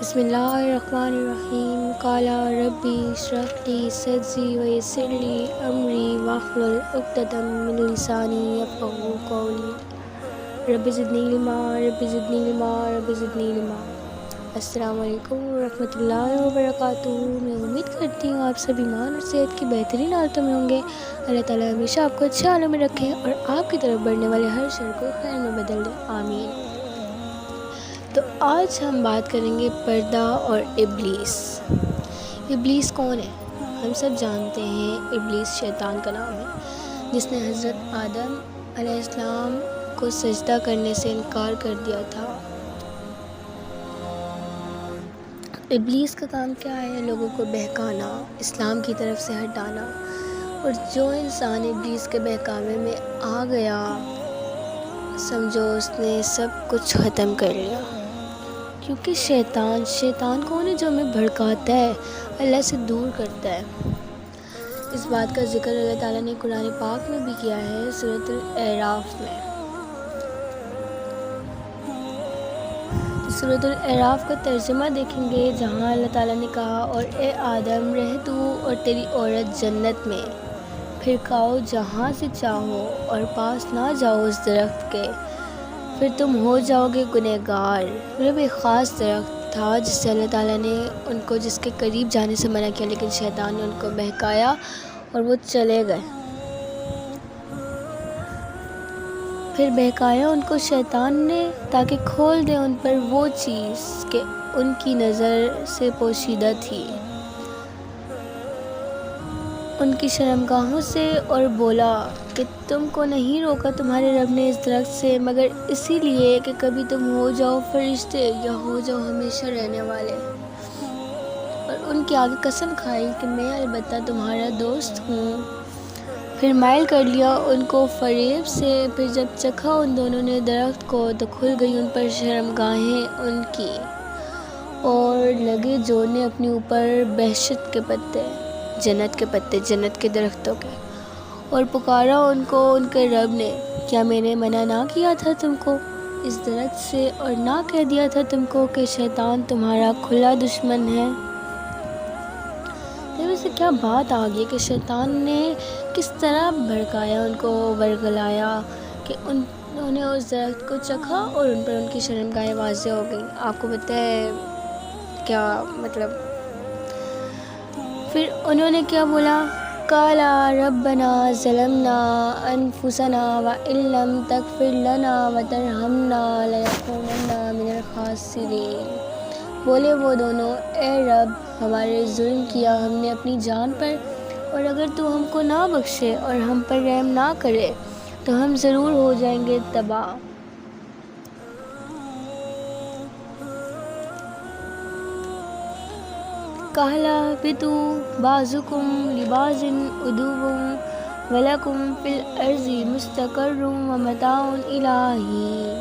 بسم اللہ الرحمن الرحیم قال ربی اشرح لی صدری ویسر لی امری واحلل عقدۃ من لسانی یفقہوا قولی رب زدنی علما رب زدنی علما رب زدنی علما۔ السلام علیکم ورحمۃ اللہ وبرکاتہ۔ میں امید کرتی ہوں آپ سب ایمان اور صحت کی بہترین حالتوں میں ہوں گے۔ اللہ تعالیٰ ہمیشہ آپ کو اچھے حالوں میں رکھے اور آپ کی طرف بڑھنے والے ہر شر کو خیر میں بدل دے، آمین۔ تو آج ہم بات کریں گے پردہ اور ابلیس۔ ابلیس کون ہے؟ ہم سب جانتے ہیں ابلیس شیطان کا نام ہے، جس نے حضرت آدم علیہ السلام کو سجدہ کرنے سے انکار کر دیا تھا۔ ابلیس کا کام کیا ہے؟ لوگوں کو بہکانا، اسلام کی طرف سے ہٹانا، اور جو انسان ابلیس کے بہکاوے میں آ گیا، سمجھو اس نے سب کچھ ختم کر لیا۔ کیونکہ شیطان کون ہے؟ جو ہمیں بھڑکاتا ہے، اللہ سے دور کرتا ہے۔ اس بات کا ذکر اللہ تعالیٰ نے قرآن پاک میں بھی کیا ہے، سورۃ الاعراف میں۔ سورۃ الاعراف کا ترجمہ دیکھیں گے، جہاں اللہ تعالیٰ نے کہا، اور اے آدم، رہ تو اور تیری عورت جنت میں، پھر کھاؤ جہاں سے چاہو اور پاس نہ جاؤ اس درخت کے، پھر تم ہو جاؤ گے گنہگار۔ مطلب ایک خاص درخت تھا جس سے اللہ تعالیٰ نے ان کو جس کے قریب جانے سے منع کیا، لیکن شیطان نے ان کو بہکایا اور وہ چلے گئے۔ پھر بہکایا ان کو شیطان نے تاکہ کھول دے ان پر وہ چیز کہ ان کی نظر سے پوشیدہ تھی، ان کی شرمگاہوں سے، اور بولا کہ تم کو نہیں روکا تمہارے رب نے اس درخت سے مگر اسی لیے کہ کبھی تم ہو جاؤ فرشتے یا ہو جاؤ ہمیشہ رہنے والے۔ اور ان کے آگے قسم کھائی کہ میں البتہ تمہارا دوست ہوں۔ پھر مائل کر لیا ان کو فریب سے۔ پھر جب چکھا ان دونوں نے درخت کو تو کھل گئی ان پر شرمگاہیں ان کی، اور لگے جوڑنے اپنے اوپر بہشت کے پتے، جنت کے پتے، جنت کے درختوں کے، اور پکارا ان کو ان کے رب نے، کیا میں نے منع نہ کیا تھا تم کو اس درخت سے، اور نہ کہہ دیا تھا تم کو کہ شیطان تمہارا کھلا دشمن ہے؟ دیکھو سے کیا بات آ گئی کہ شیطان نے کس طرح بھڑکایا ان کو، ورگلایا کہ انہوں نے اس درخت کو چکھا اور ان پر ان کی شرمگاہیں واضح ہو گئیں۔ آپ کو پتہ ہے کیا مطلب؟ پھر انہوں نے کیا بولا؟ قَالَ رَبَّنَا ظَلَمْنَا أَنفُسَنَا وَإِن لَّمْ تَغْفِرْ لَنَا وَتَرْحَمْنَا لَنَكُونَنَّ مِنَ الْخَاسِرِينَ۔ بولے وہ دونوں، اے رب، ہمارے ظلم کیا ہم نے اپنی جان پر، اور اگر تو ہم کو نہ بخشے اور ہم پر رحم نہ کرے تو ہم ضرور ہو جائیں گے تباہ۔ قَالَ اهْبِطُوا بَعْضُكُمْ لِبَعْضٍ عَدُوٌّ وَلَكُمْ فِي الْأَرْضِ مُسْتَقَرٌّ وَمَتَاعٌ إِلَىٰ حِینٍ۔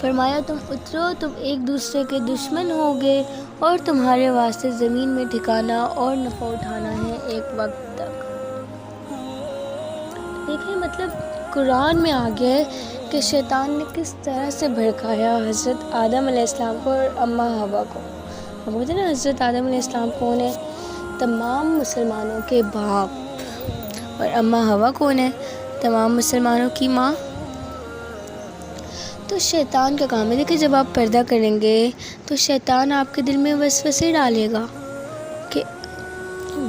فرمایا تم اترو، تم ایک دوسرے کے دشمن ہوگے، اور تمہارے واسطے زمین میں ٹھکانا اور نفع اٹھانا ہے ایک وقت تک۔ دیکھیں مطلب قرآن میں آ گیا ہے کہ شیطان نے کس طرح سے بھڑکایا حضرت آدم علیہ السلام کو اور اماں حوا کو۔ ہم بولتے ہیں نا حضرت آدم علیہ السلام کون ہے؟ تمام مسلمانوں کے باپ۔ اور اماں حوا کون ہے؟ تمام مسلمانوں کی ماں۔ تو شیطان کا کام ہے، دیکھیں جب آپ پردہ کریں گے تو شیطان آپ کے دل میں وسوسے ڈالے گا کہ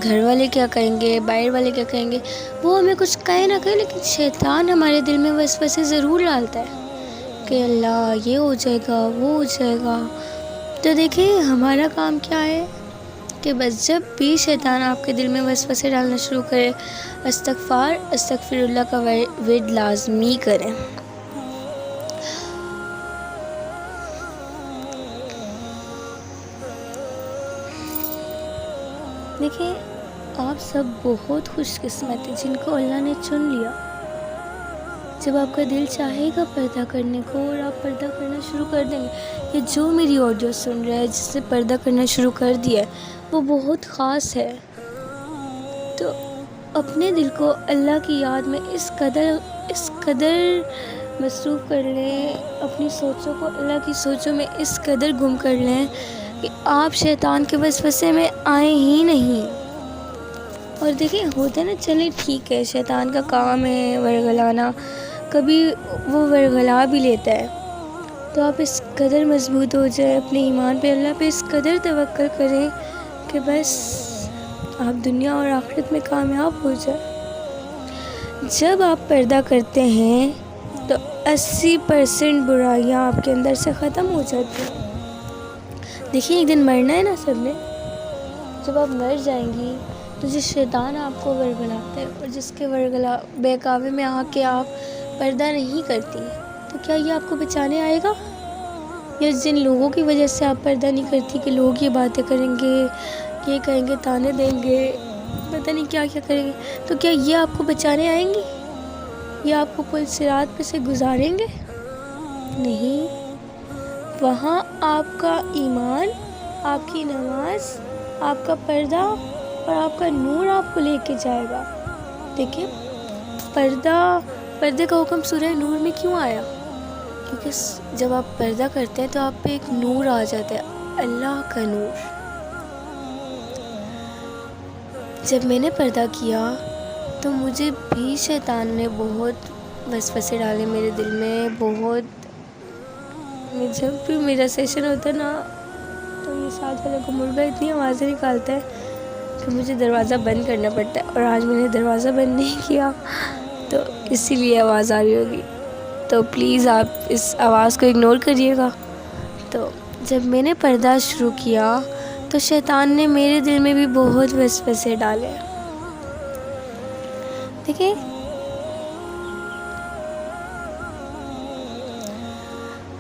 گھر والے کیا کہیں گے، باہر والے کیا کہیں گے، وہ ہمیں کچھ کہے نہ کہے، لیکن شیطان ہمارے دل میں وسوسے ضرور ڈالتا ہے کہ اللہ یہ ہو جائے گا، وہ ہو جائے گا۔ تو دیکھیں ہمارا کام کیا ہے کہ بس جب بھی شیطان آپ کے دل میں وسوسے ڈالنا شروع کرے، استغفر اللہ کا ورد لازمی کریں۔ دیکھیں آپ سب بہت خوش قسمت ہیں جن کو اللہ نے چن لیا۔ جب آپ کا دل چاہے گا پردہ کرنے کو اور آپ پردہ کرنا شروع کر دیں گے، یہ جو میری آڈیو سن رہا ہے جس نے پردہ کرنا شروع کر دیا ہے وہ بہت خاص ہے۔ تو اپنے دل کو اللہ کی یاد میں اس قدر مصروف کر لیں، اپنی سوچوں کو اللہ کی سوچوں میں اس قدر گم کر لیں کہ آپ شیطان کے وسوسے میں آئیں ہی نہیں۔ اور دیکھیں ہوتا ہے نا، چلیں ٹھیک ہے، شیطان کا کام ہے ورگلانا، کبھی وہ ورگلا بھی لیتا ہے، تو آپ اس قدر مضبوط ہو جائیں اپنے ایمان پہ، اللہ پہ اس قدر توکل کریں کہ بس آپ دنیا اور آخرت میں کامیاب ہو جائیں۔ جب آپ پردہ کرتے ہیں تو 80% برائیاں آپ کے اندر سے ختم ہو جاتی ہیں۔ دیکھیے ایک دن مرنا ہے نا سب نے، جب آپ مر جائیں گی تو جس شیطان آپ کو ورگلاتا ہے اور جس کے بہکاوے میں آ کے آپ پردہ نہیں کرتی، تو کیا یہ آپ کو بچانے آئے گا؟ یا جن لوگوں کی وجہ سے آپ پردہ نہیں کرتی کہ لوگ یہ باتیں کریں گے، یہ کہیں گے، تانے دیں گے، پتہ نہیں کیا کیا کریں گے، تو کیا یہ آپ کو بچانے آئیں گی؟ یہ آپ کو پل صراط پہ سے گزاریں گے؟ نہیں، وہاں آپ کا ایمان، آپ کی نماز، آپ کا پردہ اور آپ کا نور آپ کو لے کے جائے گا۔ دیکھیں پردے کا حکم سورہ نور میں کیوں آیا؟ کیونکہ جب آپ پردہ کرتے ہیں تو آپ پہ ایک نور آ جاتا ہے، اللہ کا نور۔ جب میں نے پردہ کیا تو مجھے بھی شیطان نے بہت وسوسے ڈالے میرے دل میں، جب بھی میرا سیشن ہوتا ہے نا تو یہ ساتھ والا کو مرغا اتنی آوازیں نکالتا ہے کہ مجھے دروازہ بند کرنا پڑتا ہے، اور آج میں نے دروازہ بند نہیں کیا تو اسی لیے آواز آ رہی ہوگی، تو پلیز آپ اس آواز کو اگنور کریے گا۔ تو جب میں نے پردہ شروع کیا تو شیطان نے میرے دل میں بھی بہت وسوسے ڈالے۔ دیکھیں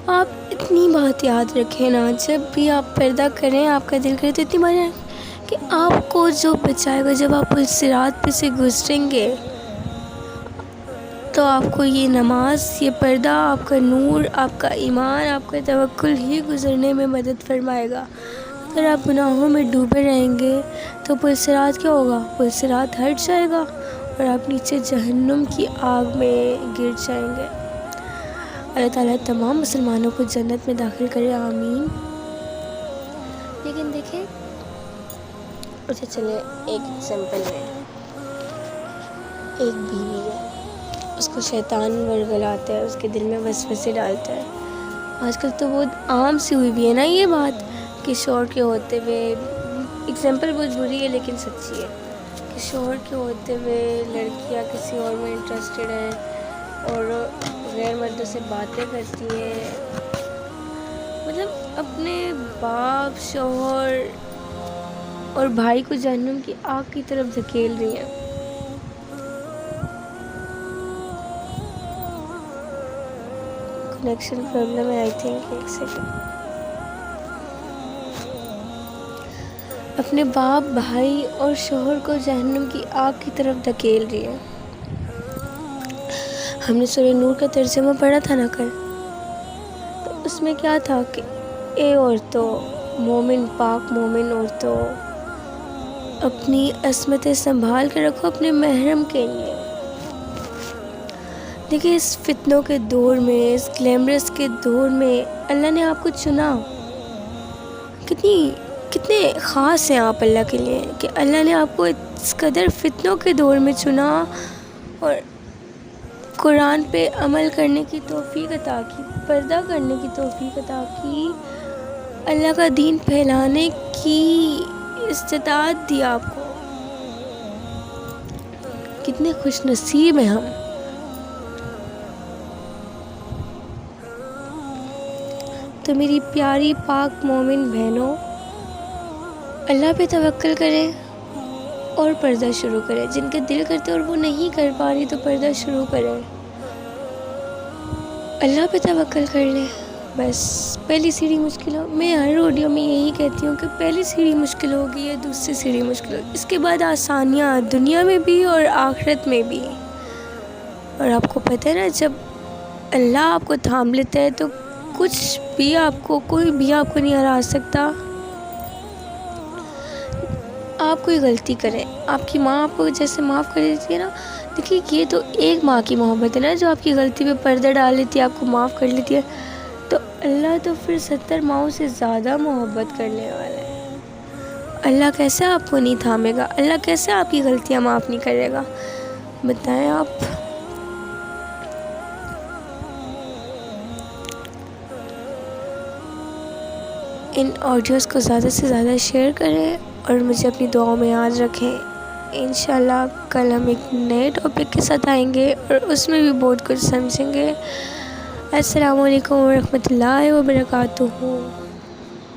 آپ اتنی بات یاد رکھیں نا، جب بھی آپ پردہ کریں آپ کا دل کرے تو اتنی بات کہ آپ کو جو بچائے گا، جب آپ پل صراط پہ سے گزریں گے تو آپ کو یہ نماز، یہ پردہ، آپ کا نور، آپ کا ایمان، آپ کا توکل ہی گزرنے میں مدد فرمائے گا۔ اگر آپ گناہوں میں ڈوبے رہیں گے تو پل صراط کیا ہوگا؟ پل صراط ہٹ جائے گا اور آپ نیچے جہنم کی آگ میں گر جائیں گے۔ اللہ تعالیٰ تمام مسلمانوں کو جنت میں داخل کرے، آمین۔ لیکن دیکھیں، اچھا چلیں ایک ایگزامپل ہے، ایک بیوی ہے، اس کو شیطان ورگلاتا ہے، اس کے دل میں وسوسے ڈالتا ہے۔ آج کل تو بہت عام سی ہوئی بھی ہے نا یہ بات کہ شوہر کے ہوتے ہوئے، ایگزامپل بہت بری ہے لیکن سچی ہے، کہ شوہر کے ہوتے ہوئے لڑکیاں کسی اور میں انٹرسٹڈ ہیں اور غیر مردوں سے باتیں کرتی ہیں، مطلب اپنے باپ، شوہر اور بھائی کو جہنم کی آگ کی طرف دھکیل رہی ہیں۔ کنیکشن پرابلم ہے آئی تھنک، ایک سیکنڈ۔ اپنے باپ، بھائی اور شوہر کو جہنم کی آگ کی طرف دھکیل رہی ہے۔ ہم نے سورہ نور کا ترجمہ پڑھا تھا نا کل، تو اس میں کیا تھا کہ اے عورتوں، مومن، پاک مومن عورتوں، اپنی عصمتیں سنبھال کے رکھو اپنے محرم کے لیے۔ دیکھیں اس فتنوں کے دور میں، اس گلیمرس کے دور میں اللہ نے آپ کو چنا، کتنے خاص ہیں آپ اللہ کے لیے کہ اللہ نے آپ کو اس قدر فتنوں کے دور میں چنا اور قرآن پہ عمل کرنے کی توفیق عطا کی، پردہ کرنے کی توفیق عطا کی، اللہ کا دین پھیلانے کی استطاعت دی آپ کو۔ کتنے خوش نصیب ہیں ہم۔ تو میری پیاری پاک مومن بہنوں، اللہ پہ توکل کریں اور پردہ شروع کریں۔ جن کے دل کرتے اور وہ نہیں کر پا رہی تو پردہ شروع کریں، اللہ پہ توکل کر لیں۔ بس پہلی سیڑھی مشکل ہو، میں ہر ویڈیو میں یہی کہتی ہوں کہ پہلی سیڑھی مشکل ہوگی یا دوسری سیڑھی مشکل ہوگی، اس کے بعد آسانیاں دنیا میں بھی اور آخرت میں بھی۔ اور آپ کو پتہ ہے نا، جب اللہ آپ کو تھام لیتا ہے تو کچھ بھی آپ کو، کوئی بھی آپ کو نہیں ہرا سکتا۔ آپ کوئی غلطی کریں، آپ کی ماں آپ کو جیسے معاف کر دیتی ہے نا، دیکھیے یہ تو ایک ماں کی محبت ہے نا، جو آپ کی غلطی پہ پردہ ڈال لیتی ہے، آپ کو معاف کر لیتی ہے. تو اللہ تو پھر 70 ماؤں سے زیادہ محبت کرنے والا ہے. اللہ کیسے آپ کو نہیں تھامے گا؟ اللہ کیسے آپ کی غلطیاں معاف نہیں کرے گا؟ بتائیں آپ. ان آڈیوز کو زیادہ سے زیادہ شیئر کریں اور مجھے اپنی دعاؤں میں یاد رکھیں. انشاءاللہ کل ہم ایک نئے ٹاپک کے ساتھ آئیں گے اور اس میں بھی بہت کچھ سمجھیں گے. السلام علیکم ورحمۃ اللہ وبرکاتہ.